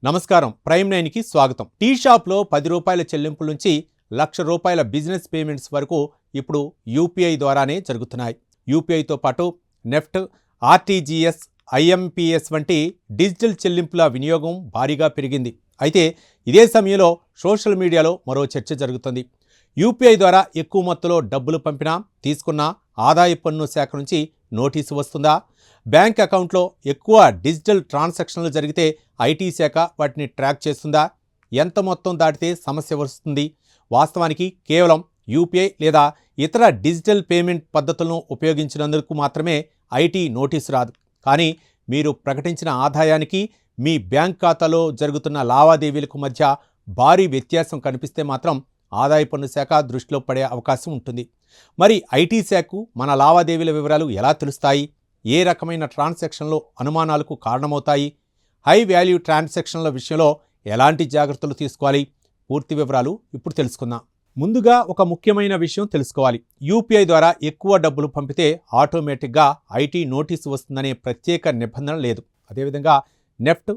నమస్కారం. ప్రైమ్ 9కి స్వాగతం. టీ షాప్లో ₹10 చెల్లింపుల నుంచి ₹1,00,000 బిజినెస్ పేమెంట్స్ వరకు ఇప్పుడు యూపీఐ ద్వారానే జరుగుతున్నాయి. యూపీఐతో పాటు నెఫ్ట్, ఆర్టీజీఎస్, ఐఎంపీఎస్ వంటి డిజిటల్ చెల్లింపుల వినియోగం భారీగా పెరిగింది. అయితే ఇదే సమయంలో సోషల్ మీడియాలో మరో చర్చ జరుగుతుంది. యూపీఐ ద్వారా ఎక్కువ మొత్తంలో డబ్బులు పంపినా, తీసుకున్నా ఆదాయ పన్ను శాఖ నుంచి నోటీసు వస్తుందా? బ్యాంక్ అకౌంట్లో ఎక్కువ డిజిటల్ ట్రాన్సాక్షన్లు జరిగితే ఐటీ శాఖ వాటిని ట్రాక్ చేస్తుందా? ఎంత మొత్తం దాటితే సమస్య వస్తుంది? వాస్తవానికి కేవలం యూపీఐ లేదా ఇతర డిజిటల్ పేమెంట్ పద్ధతులను ఉపయోగించినందుకు మాత్రమే ఐటీ నోటీసు రాదు. కానీ మీరు ప్రకటించిన ఆదాయానికి మీ బ్యాంక్ ఖాతాలో జరుగుతున్న లావాదేవీలకు మధ్య భారీ వ్యత్యాసం కనిపిస్తే మాత్రం ఆదాయ పన్ను శాఖ దృష్టిలో పడే అవకాశం ఉంటుంది. మరి ఐటీ శాఖకు మన లావాదేవీల వివరాలు ఎలా తెలుస్తాయి? ఏ రకమైన ట్రాన్సాక్షన్లు అనుమానాలకు కారణమవుతాయి? హై వాల్యూ ట్రాన్సాక్షన్ల విషయంలో ఎలాంటి జాగ్రత్తలు తీసుకోవాలి? పూర్తి వివరాలు ఇప్పుడు తెలుసుకుందాం. ముందుగా ఒక ముఖ్యమైన విషయం తెలుసుకోవాలి. యూపీఐ ద్వారా ఎక్కువ డబ్బులు పంపితే ఆటోమేటిక్గా ఐటీ నోటీసు వస్తుందనే ప్రత్యేక నిబంధన లేదు. అదేవిధంగా నెఫ్ట్,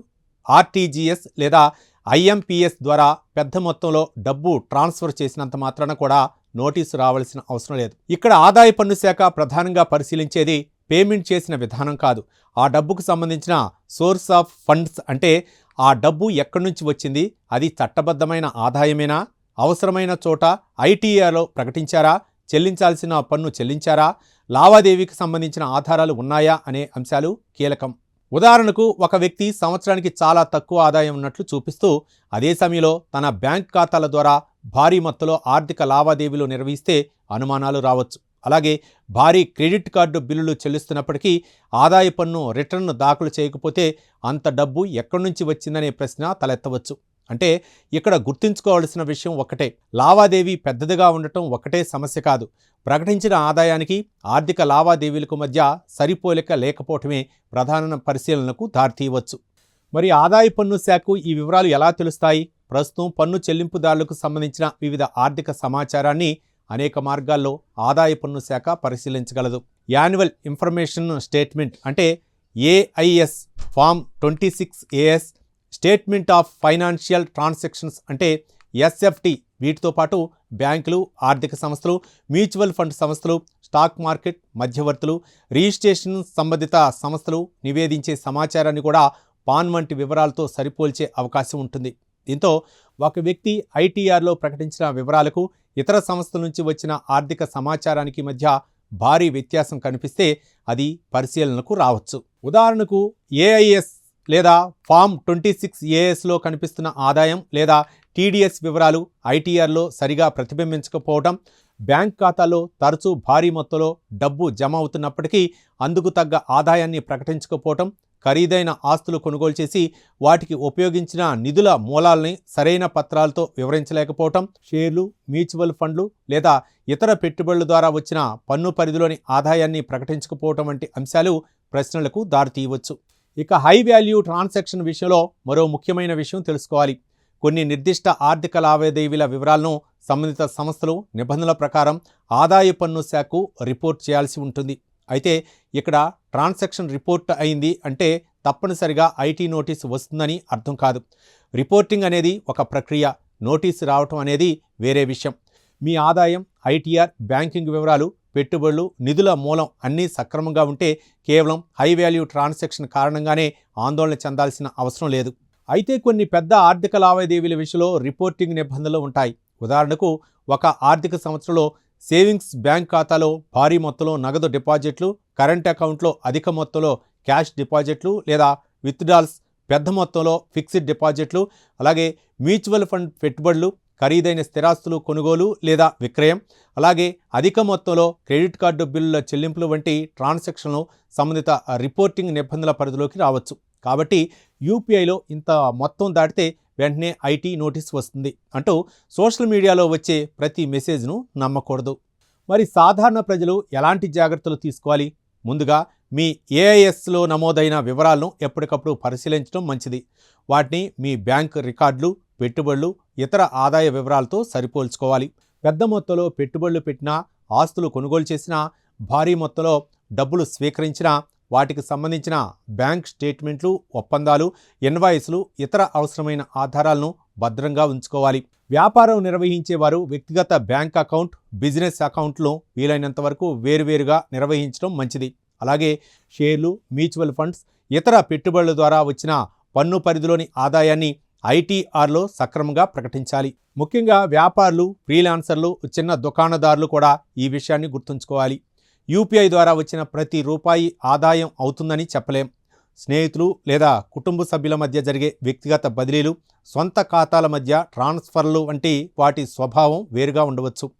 ఆర్టీజీఎస్ లేదా ఐఎంపీఎస్ ద్వారా పెద్ద మొత్తంలో డబ్బు ట్రాన్స్ఫర్ చేసినంత మాత్రాన కూడా నోటీసు రావాల్సిన అవసరం లేదు. ఇక్కడ ఆదాయ పన్ను శాఖ ప్రధానంగా పరిశీలించేది పేమెంట్ చేసిన విధానం కాదు, ఆ డబ్బుకు సంబంధించిన సోర్స్ ఆఫ్ ఫండ్స్. అంటే ఆ డబ్బు ఎక్కడి నుంచి వచ్చింది, అది చట్టబద్ధమైన ఆదాయమేనా, అవసరమైన చోట ఐటీఆర్లో ప్రకటించారా, చెల్లించాల్సిన పన్ను చెల్లించారా, లావాదేవీకి సంబంధించిన ఆధారాలు ఉన్నాయా అనే అంశాలు కీలకం. ఉదాహరణకు ఒక వ్యక్తి సంవత్సరానికి చాలా తక్కువ ఆదాయం ఉన్నట్లు చూపిస్తూ అదే సమయంలో తన బ్యాంక్ ఖాతాల ద్వారా భారీ మొత్తంలో ఆర్థిక లావాదేవీలు నిర్వహిస్తే అనుమానాలు రావచ్చు. అలాగే భారీ క్రెడిట్ కార్డు బిల్లులు చెల్లిస్తున్నప్పటికీ ఆదాయ పన్ను రిటర్న్ దాఖలు చేయకపోతే అంత డబ్బు ఎక్కడి నుంచి వచ్చిందనే ప్రశ్న తలెత్తవచ్చు. అంటే ఇక్కడ గుర్తుంచుకోవాల్సిన విషయం ఒకటే, లావాదేవీ పెద్దదిగా ఉండటం ఒకటే సమస్య కాదు, ప్రకటించిన ఆదాయానికి ఆర్థిక లావాదేవీలకు మధ్య సరిపోలిక లేకపోవటమే ప్రధాన పరిశీలనకు దారితీయవచ్చు. మరి ఆదాయ పన్ను శాఖకు ఈ వివరాలు ఎలా తెలుస్తాయి? ప్రస్తుతం పన్ను చెల్లింపుదారులకు సంబంధించిన వివిధ ఆర్థిక సమాచారాన్ని అనేక మార్గాల్లో ఆదాయ పన్ను శాఖ పరిశీలించగలదు. యాన్యువల్ ఇన్ఫర్మేషన్ స్టేట్మెంట్ అంటే AIS, form 26AS, statement of financial transactions అంటే ఎస్ఎఫ్టీ, వీటితో పాటు బ్యాంకులు, ఆర్థిక సంస్థలు, మ్యూచువల్ ఫండ్ సంస్థలు, స్టాక్ మార్కెట్ మధ్యవర్తులు, రిజిస్ట్రేషన్ సంబంధిత సంస్థలు నివేదించే సమాచారాన్ని కూడా పాన్ వంటి వివరాలతో సరిపోల్చే అవకాశం ఉంటుంది. దీంతో ఒక వ్యక్తి ఐటీఆర్లో ప్రకటించిన వివరాలకు ఇతర సంస్థల నుంచి వచ్చిన ఆర్థిక సమాచారానికి మధ్య భారీ వ్యత్యాసం కనిపిస్తే అది పరిశీలనకు రావచ్చు. ఉదాహరణకు ఏఐఎస్ లేదా ఫామ్ 26ASలో కనిపిస్తున్న ఆదాయం లేదా టీడీఎస్ వివరాలు ఐటీఆర్లో సరిగా ప్రతిబింబించకపోవడం, బ్యాంక్ ఖాతాలో తరచూ భారీ మొత్తంలో డబ్బు జమ అవుతున్నప్పటికీ అందుకు తగ్గ ఆదాయాన్ని ప్రకటించకపోవటం, ఖరీదైన ఆస్తులు కొనుగోలు చేసి వాటికి ఉపయోగించిన నిధుల మూలాల్ని సరైన పత్రాలతో వివరించలేకపోవటం, షేర్లు, మ్యూచువల్ ఫండ్లు లేదా ఇతర పెట్టుబడుల ద్వారా వచ్చిన పన్ను పరిధిలోని ఆదాయాన్ని ప్రకటించకపోవటం వంటి అంశాలు ప్రశ్నలకు దారితీయవచ్చు. ఇక హై వాల్యూ ట్రాన్సాక్షన్ విషయంలో మరో ముఖ్యమైన విషయం తెలుసుకోవాలి. కొన్ని నిర్దిష్ట ఆర్థిక లావాదేవీల వివరాలను సంబంధిత సంస్థలు నిబంధనల ప్రకారం ఆదాయ పన్ను శాఖకు రిపోర్ట్ చేయాల్సి ఉంటుంది. అయితే ఇక్కడ ట్రాన్సాక్షన్ రిపోర్ట్ అయింది అంటే తప్పనిసరిగా ఐటీ నోటీసు వస్తుందని అర్థం కాదు. రిపోర్టింగ్ అనేది ఒక ప్రక్రియ, నోటీసు రావటం అనేది వేరే విషయం. మీ ఆదాయం, ఐటీఆర్, బ్యాంకింగ్ వివరాలు, పెట్టుబడులు, నిధుల మూలం అన్నీ సక్రమంగా ఉంటే కేవలం హై వాల్యూ ట్రాన్సాక్షన్ కారణంగానే ఆందోళన చెందాల్సిన అవసరం లేదు. అయితే కొన్ని పెద్ద ఆర్థిక లావాదేవీల విషయంలో రిపోర్టింగ్ నిబంధనలు ఉంటాయి. ఉదాహరణకు ఒక ఆర్థిక సంవత్సరంలో సేవింగ్స్ బ్యాంక్ ఖాతాలో భారీ మొత్తంలో నగదు డిపాజిట్లు, కరెంట్ అకౌంట్లో అధిక మొత్తంలో క్యాష్ డిపాజిట్లు లేదా విత్డ్రాల్స్, పెద్ద మొత్తంలో ఫిక్స్డ్ డిపాజిట్లు, అలాగే మ్యూచువల్ ఫండ్ పెట్టుబడులు, ఖరీదైన స్థిరాస్తులు కొనుగోలు లేదా విక్రయం, అలాగే అధిక మొత్తంలో క్రెడిట్ కార్డు బిల్లుల చెల్లింపులు వంటి ట్రాన్సాక్షన్లు సంబంధిత రిపోర్టింగ్ నిబంధనల పరిధిలోకి రావచ్చు. కాబట్టి యూపీఐలో ఇంత మొత్తం దాటితే వెంటనే ఐటీ నోటీస్ వస్తుంది అంటూ సోషల్ మీడియాలో వచ్చే ప్రతి మెసేజ్ను నమ్మకూడదు. మరి సాధారణ ప్రజలు ఎలాంటి జాగ్రత్తలు తీసుకోవాలి? ముందుగా మీ ఏఐఎస్లో నమోదైన వివరాలను ఎప్పటికప్పుడు పరిశీలించడం మంచిది. వాటిని మీ బ్యాంక్ రికార్డులు, పెట్టుబడులు, ఇతర ఆదాయ వివరాలతో సరిపోల్చుకోవాలి. పెద్ద మొత్తంలో పెట్టుబడులు పెట్టినా, ఆస్తులు కొనుగోలు చేసినా, భారీ మొత్తంలో డబ్బులు స్వీకరించినా వాటికి సంబంధించిన బ్యాంక్ స్టేట్మెంట్లు, ఒప్పందాలు, ఇన్వాయిస్లు, ఇతర అవసరమైన ఆధారాలను భద్రంగా ఉంచుకోవాలి. వ్యాపారం నిర్వహించేవారు వ్యక్తిగత బ్యాంక్ అకౌంట్, బిజినెస్ అకౌంట్లను వీలైనంత వరకు వేరువేరుగా నిర్వహించడం మంచిది. అలాగే షేర్లు, మ్యూచువల్ ఫండ్స్, ఇతర పెట్టుబడుల ద్వారా వచ్చిన పన్ను పరిధిలోని ఆదాయాన్ని ఐటీఆర్లో సక్రమంగా ప్రకటించాలి. ముఖ్యంగా వ్యాపారులు, ఫ్రీలాన్సర్లు, చిన్న దుకాణదారులు కూడా ఈ విషయాన్ని గుర్తుంచుకోవాలి. యూపీఐ ద్వారా వచ్చిన ప్రతి రూపాయి ఆదాయం అవుతుందని చెప్పలేం. స్నేహితులు లేదా కుటుంబ సభ్యుల మధ్య జరిగే వ్యక్తిగత బదిలీలు, సొంత ఖాతాల మధ్య ట్రాన్స్ఫర్లు వంటి వాటి స్వభావం వేరుగా ఉండవచ్చు.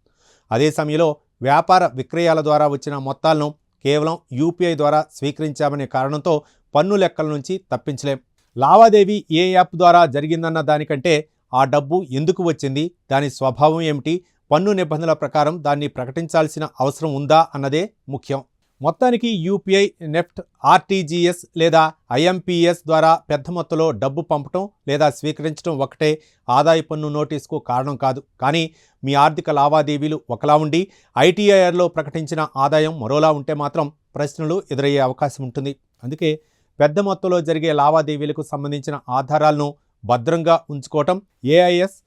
అదే సమయంలో వ్యాపార విక్రయాల ద్వారా వచ్చిన మొత్తాలను కేవలం యూపీఐ ద్వారా స్వీకరించామనే కారణంతో పన్ను లెక్కల నుంచి తప్పించలేం. లావాదేవీ ఏ యాప్ ద్వారా జరిగిందన్న దానికంటే ఆ డబ్బు ఎందుకు వచ్చింది, దాని స్వభావం ఏమిటి, పన్ను నిబంధనల ప్రకారం దాన్ని ప్రకటించాల్సిన అవసరం ఉందా అన్నదే ముఖ్యం. మొత్తానికి యూపీఐ, నెఫ్ట్, ఆర్టీజీఎస్ లేదా ఐఎంపీఎస్ ద్వారా పెద్ద మొత్తంలో డబ్బు పంపటం లేదా స్వీకరించడం ఒకటే ఆదాయ పన్ను నోటీసుకు కారణం కాదు. కానీ మీ ఆర్థిక లావాదేవీలు ఒకలా ఉండి ఐటీఐఆర్లో ప్రకటించిన ఆదాయం మరోలా ఉంటే మాత్రం ప్రశ్నలు ఎదురయ్యే అవకాశం ఉంటుంది. అందుకే పెద్ద మొత్తంలో జరిగే లావాదేవీలకు సంబంధించిన ఆధారాలను భద్రంగా ఉంచుకోవటం, ఏఐఎస్,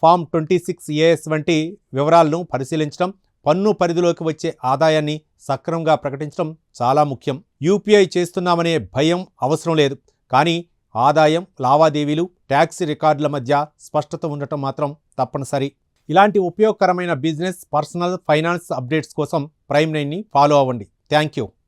ఫామ్ 26AS వంటి వివరాలను పరిశీలించడం, పన్ను పరిధిలోకి వచ్చే ఆదాయాన్ని సక్రమంగా ప్రకటించడం చాలా ముఖ్యం. యూపీఐ చేస్తున్నామనే భయం అవసరం లేదు. కానీ ఆదాయం, లావాదేవీలు, ట్యాక్స్ రికార్డుల మధ్య స్పష్టత ఉండటం మాత్రం తప్పనిసరి. ఇలాంటి ఉపయోగకరమైన బిజినెస్, పర్సనల్ ఫైనాన్స్ అప్డేట్స్ కోసం ప్రైమ్9ని ఫాలో అవ్వండి. Thank you.